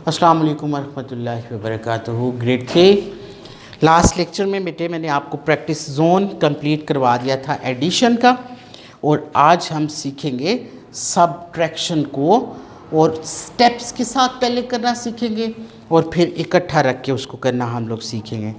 अस्सलाम वालेकुम वरहमतुल्लाहि वबरकातुहू। ग्रेड 3 लास्ट लेक्चर में बेटे मैंने आपको प्रैक्टिस जोन कंप्लीट करवा दिया था एडिशन का, और आज हम सीखेंगे सबट्रैक्शन को, और स्टेप्स के साथ पहले करना सीखेंगे और फिर इकट्ठा रख के उसको करना हम लोग सीखेंगे।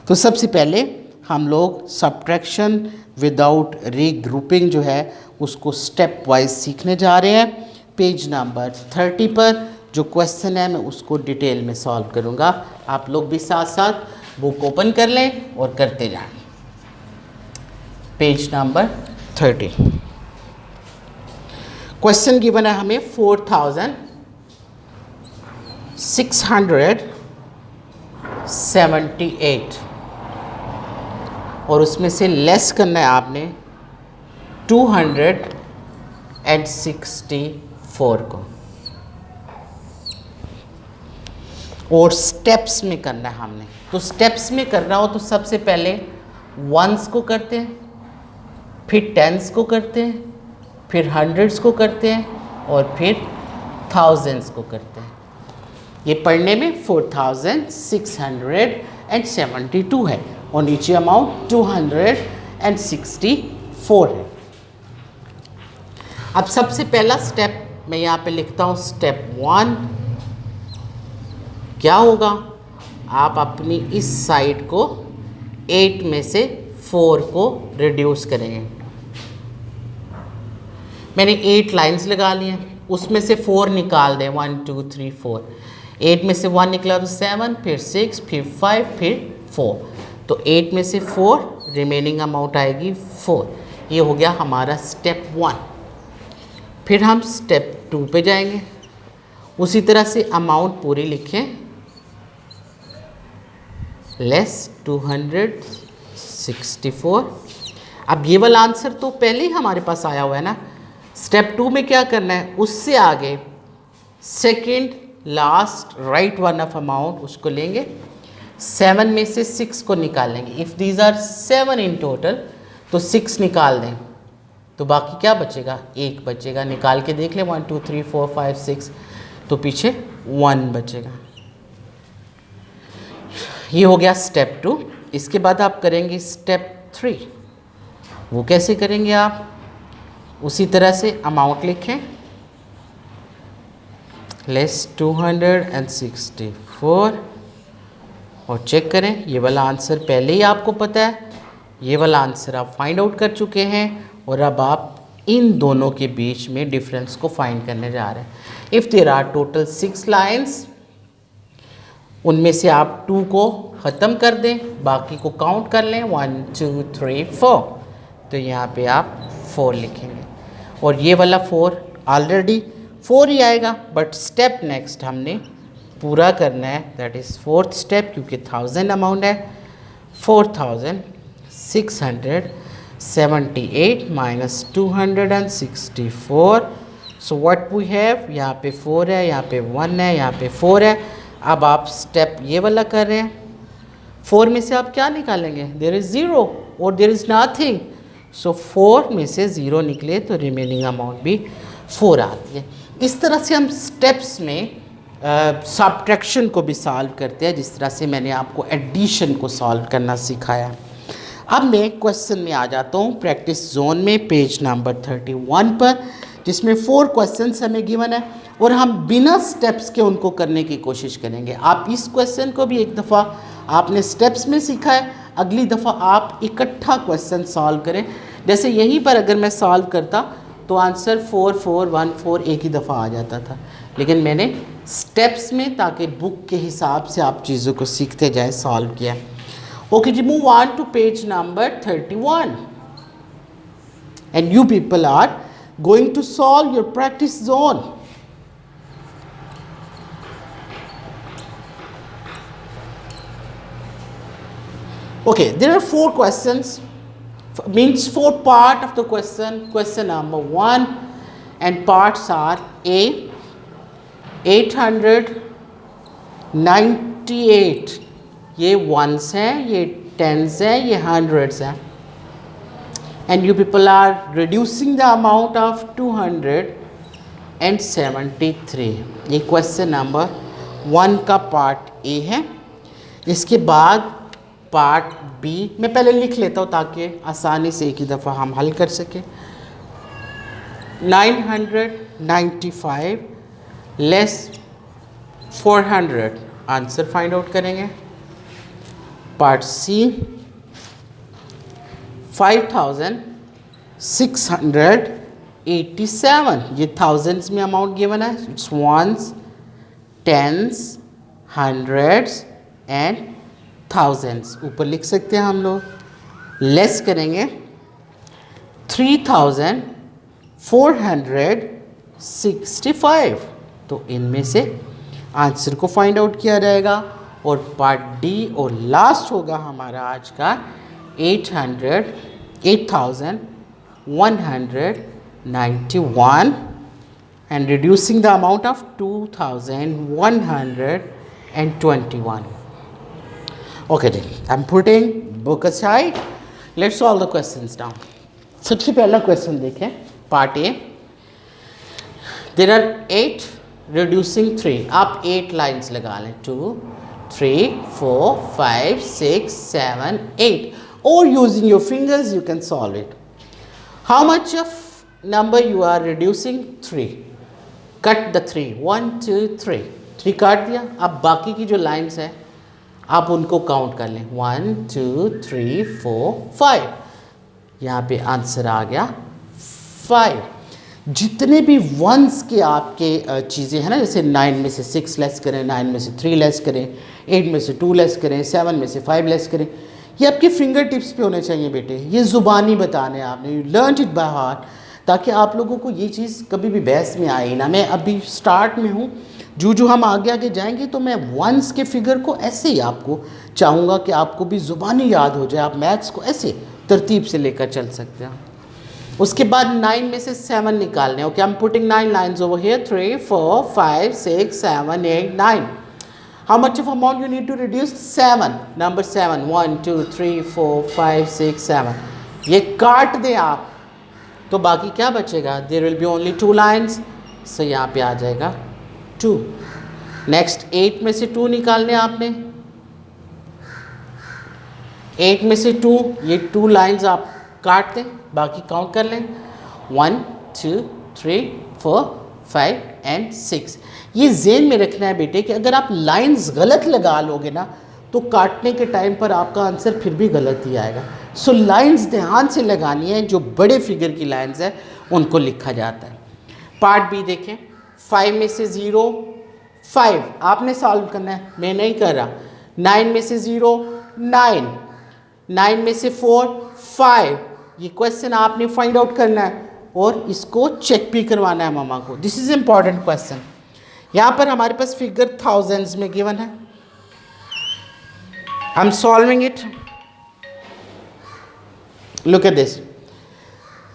तो सबसे पहले हम लोग सबट्रैक्शन विदाउट रीग्रुपिंग जो है उसको स्टेप वाइज सीखने जा रहे हैं। पेज नंबर 30 पर जो क्वेश्चन है मैं उसको डिटेल में सॉल्व करूँगा। आप लोग भी साथ साथ बुक ओपन कर लें और करते जाएं। पेज नंबर 30 क्वेश्चन गिवन है हमें 4678 और उसमें से लेस करना है आपने 264 को, और स्टेप्स में करना है हमने। तो स्टेप्स में करना हो तो सबसे पहले वंस को करते हैं, फिर टेंस को करते हैं, फिर हंड्रेड्स को करते हैं और फिर थाउजेंड्स को करते हैं। ये पढ़ने में 4672 है और नीचे अमाउंट 264 है। अब सबसे पहला स्टेप मैं यहाँ पे लिखता हूँ, स्टेप 1 क्या होगा। आप अपनी इस साइड को 8 में से 4 को रिड्यूस करेंगे। मैंने 8 लाइंस लगा ली हैं, उसमें से 4 निकाल दें। 1 2 3 4, 8 में से 1 निकला तो 7, फिर 6, फिर 5, फिर 4। तो 8 में से 4, रिमेनिंग अमाउंट आएगी 4। ये हो गया हमारा स्टेप 1। फिर हम स्टेप 2 पे जाएंगे। उसी तरह से अमाउंट पूरी लिखें, लेस 264। अब ये वाला आंसर तो पहले ही हमारे पास आया हुआ है ना। स्टेप 2 में क्या करना है, उससे आगे second last right one of amount उसको लेंगे, 7 में से 6 को निकालेंगे। If these are 7 in total तो 6 निकाल दें तो बाकी क्या बचेगा, 1 बचेगा। निकाल के देख लें, 1 2 3 4 5 6, तो पीछे 1 बचेगा। ये हो गया स्टेप 2। इसके बाद आप करेंगे स्टेप 3। वो कैसे करेंगे आप, उसी तरह से अमाउंट लिखें, लेस 264 और चेक करें। ये वाला आंसर पहले ही आपको पता है, ये वाला आंसर आप फाइंड आउट कर चुके हैं, और अब आप इन दोनों के बीच में डिफरेंस को फाइंड करने जा रहे हैं। If there are total 6 lines, उनमें से आप 2 को ख़त्म कर दें, बाकी को काउंट कर लें, 1 2 3 4। तो यहाँ पे आप 4 लिखेंगे, और ये वाला 4 ऑलरेडी 4 ही आएगा, बट स्टेप नेक्स्ट हमने पूरा करना है, दैट इज़ 4th स्टेप, क्योंकि 1000 अमाउंट है। 4678 minus 264। So what we have, यहाँ पे 4 है, यहाँ पे 1 है, यहाँ पे 4 है। अब आप स्टेप ये वाला कर रहे हैं, 4 में से आप क्या निकालेंगे, देयर इज़ 0 और देयर इज़ नथिंग। सो 4 में से 0 निकले तो रिमेनिंग अमाउंट भी 4 आती है। इस तरह से हम स्टेप्स में सबट्रैक्शन को भी सॉल्व करते हैं, जिस तरह से मैंने आपको एडिशन को सॉल्व करना सिखाया। अब मैं क्वेश्चन में आ जाता हूँ, प्रैक्टिस जोन में पेज नंबर 31 पर, जिसमें 4 क्वेश्चंस हमें गिवन है और हम बिना स्टेप्स के उनको करने की कोशिश करेंगे। आप इस क्वेश्चन को भी एक दफ़ा आपने स्टेप्स में सीखा है, अगली दफ़ा आप इकट्ठा क्वेश्चन सॉल्व करें। जैसे यहीं पर अगर मैं सॉल्व करता तो आंसर 4 4 1 4 एक ही दफ़ा आ जाता था, लेकिन मैंने स्टेप्स में, ताकि बुक के हिसाब से आप चीज़ों को सीखते जाएं, सॉल्व किया। ओके जी, move on to page number 31 and you people are going to solve your practice zone. Okay, there are 4 questions, means 4 part of the question. Question number 1, and parts are A 898, ये ones हैं, ये tens हैं, ये hundreds हैं, and you people are reducing the amount of 273। ये question number 1 का part A है। इसके बाद पार्ट बी मैं पहले लिख लेता हूँ ताकि आसानी से एक ही दफ़ा हम हल कर सकें। 995 लेस 400 आंसर फाइंड आउट करेंगे। पार्ट सी 5687, ये थाउजेंड्स में अमाउंट गिवन है, it's ones, tens, hundreds and thousands, ऊपर लिख सकते हैं हम लोग। लेस करेंगे 3465, तो इनमें से आंसर को फाइंड आउट किया जाएगा। और पार्ट डी और लास्ट होगा हमारा आज का 8191 and reducing the amount of 2121. Okay then, I'm putting book aside. Let's solve the questions now. सबसे पहला क्वेश्चन देखें, part A. There are 8 reducing 3, आप 8 लाइन्स लगा लें, 2 3 4 5 6 7 8, or using your fingers you can solve it. How much of number you are reducing? 3. Cut the 3, 1 2 3, 3 काट दिया। अब बाकी की जो लाइन्स हैं आप उनको काउंट कर लें, 1 2 3 4 5, यहाँ पे आंसर आ गया 5। जितने भी वंस के आपके चीज़ें हैं ना, जैसे 9 में से 6 लेस करें, 9 में से 3 लेस करें, 8 में से 2 लेस करें, 7 में से 5 लेस करें, ये आपके फिंगर टिप्स पे होने चाहिए बेटे। ये ज़ुबानी बताने आपने, you learn it by heart, ताकि आप लोगों को ये चीज़ कभी भी बहस में आए ना। मैं अभी स्टार्ट में हूँ, जो हम आगे आगे जाएंगे तो मैं वंस के फिगर को ऐसे ही आपको चाहूँगा कि आपको भी ज़ुबानी याद हो जाए, आप मैथ्स को ऐसे तरतीब से लेकर चल सकते हैं। उसके बाद 9 में से 7 निकालने, okay, I am putting 9 lines over here, 3 4 5 6 7 8 9। How much of amount you need to reduce? 7, number 7, 1 2 3 4 5 6 7, ये काट दें आप तो बाकी क्या बचेगा? There will be only 2 lines, so यहाँ पे आ जाएगा 2। नेक्स्ट 8 में से 2 निकालने आपने, 8 में से 2, ये 2 लाइन्स आप काट दें, बाकी काउंट कर लें, 1 2 3 4 5 एंड 6। ये जेन में रखना है बेटे कि अगर आप लाइंस गलत लगा लोगे ना तो काटने के टाइम पर आपका आंसर फिर भी गलत ही आएगा। सो लाइंस ध्यान से लगानी है, जो बड़े फिगर की लाइंस है उनको लिखा जाता है। पार्ट बी देखें, 5 में से 0 5 आपने सॉल्व करना है, मैं नहीं कर रहा। 9 में से 0 9, 9 में से 4 5, ये क्वेश्चन आपने फाइंड आउट करना है और इसको चेक भी करवाना है मामा को। This is important question. यहाँ पर हमारे पास फिगर थाउजेंड्स में गिवन है, I am solving it. Look at this,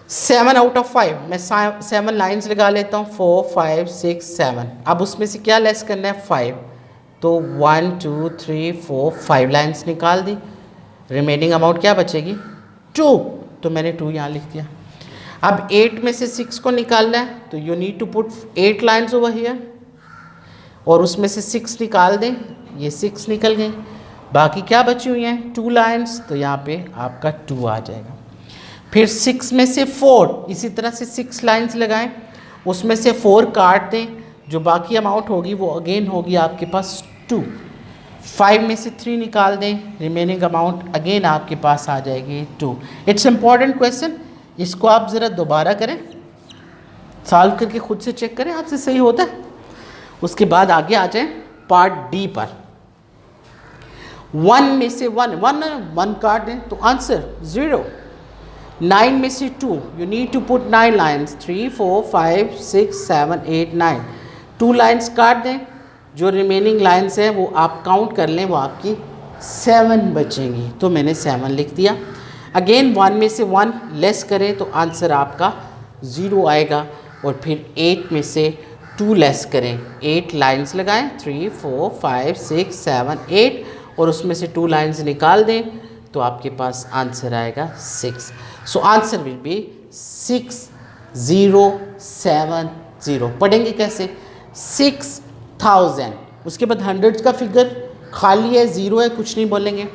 7 out of 5, मैं 7 लाइन्स लगा लेता हूँ, 4 5 6 7। अब उसमें से क्या लेस करना है? 5, तो 1 2 3 4 5 लाइन्स निकाल दी, रिमेनिंग अमाउंट क्या बचेगी? 2, तो मैंने 2 यहाँ लिख दिया। अब 8 में से 6 को निकालना है, तो you need to put 8 lines over here, और उसमें से 6 निकाल दें, ये 6 निकल गए, बाकी क्या बची हुई हैं? 2 लाइन्स, तो यहाँ पे आपका 2 आ जाएगा। फिर 6 में से 4, इसी तरह से 6 लाइन्स लगाएं, उसमें से 4 काट दें, जो बाकी अमाउंट होगी वो अगेन होगी आपके पास 2। 5 में से 3 निकाल दें, रिमेनिंग अमाउंट अगेन आपके पास आ जाएगी 2। इट्स इम्पॉर्टेंट क्वेश्चन, इसको आप ज़रा दोबारा करें, सॉल्व करके खुद से चेक करें आपसे सही होता है। उसके बाद आगे आ जाए पार्ट डी पर। 1 में से 1 काट दें तो आंसर 0। 9 में से 2, you need to put 9 lines, 3 4 5 6 7 8 9, 2 lines काट दें, जो रिमेनिंग लाइन्स हैं वो आप काउंट कर लें, वो आपकी 7 बचेंगी, तो मैंने 7 लिख दिया। अगेन 1 में से 1 लेस करें तो आंसर आपका 0 आएगा, और फिर 8 में से 2 लेस करें, 8 लाइन्स लगाएं, 3 4 5 6 7 8, और उसमें से 2 लाइन्स निकाल दें तो आपके पास आंसर आएगा 6। So answer will be 6070। पढ़ेंगे कैसे? 6000 उसके बाद हंड्रेड्स का फिगर खाली है, ज़ीरो है, कुछ नहीं बोलेंगे।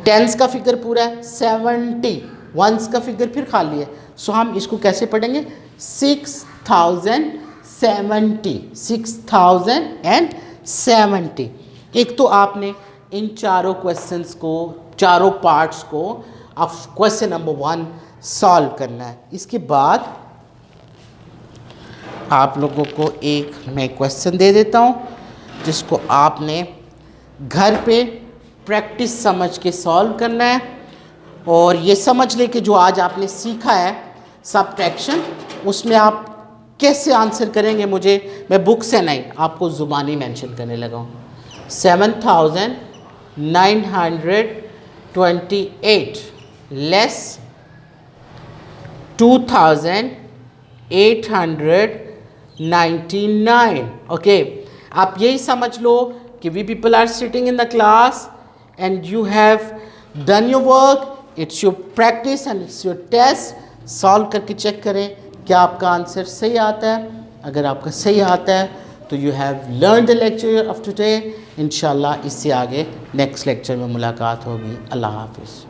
टेंस का फिगर पूरा है, 70, वंस का फिगर फिर खाली है। सो हम इसको कैसे पढ़ेंगे, 6070, 6070। एक तो आपने इन चारों क्वेश्चंस को, चारों पार्ट्स को अब क्वेश्चन नंबर 1 सॉल्व करना है। इसके बाद आप लोगों को एक मैं क्वेश्चन दे देता हूँ जिसको आपने घर पे प्रैक्टिस समझ के सॉल्व करना है। और ये समझ ले कि जो आज आपने सीखा है सबट्रैक्शन, उसमें आप कैसे आंसर करेंगे। मैं बुक से नहीं, आपको ज़ुबानी मेंशन करने लगा हूँ। 7928 लेस 2899। ओके, आप यही समझ लो कि we people are sitting in the class and you have done your work, it's your practice and it's your test. Solve करके चेक करें क्या आपका आंसर सही आता है। अगर आपका सही आता है तो you have learn the lecture of today. इंशाल्लाह इससे आगे नेक्स्ट लेक्चर में मुलाकात होगी। अल्लाह हाफिज़।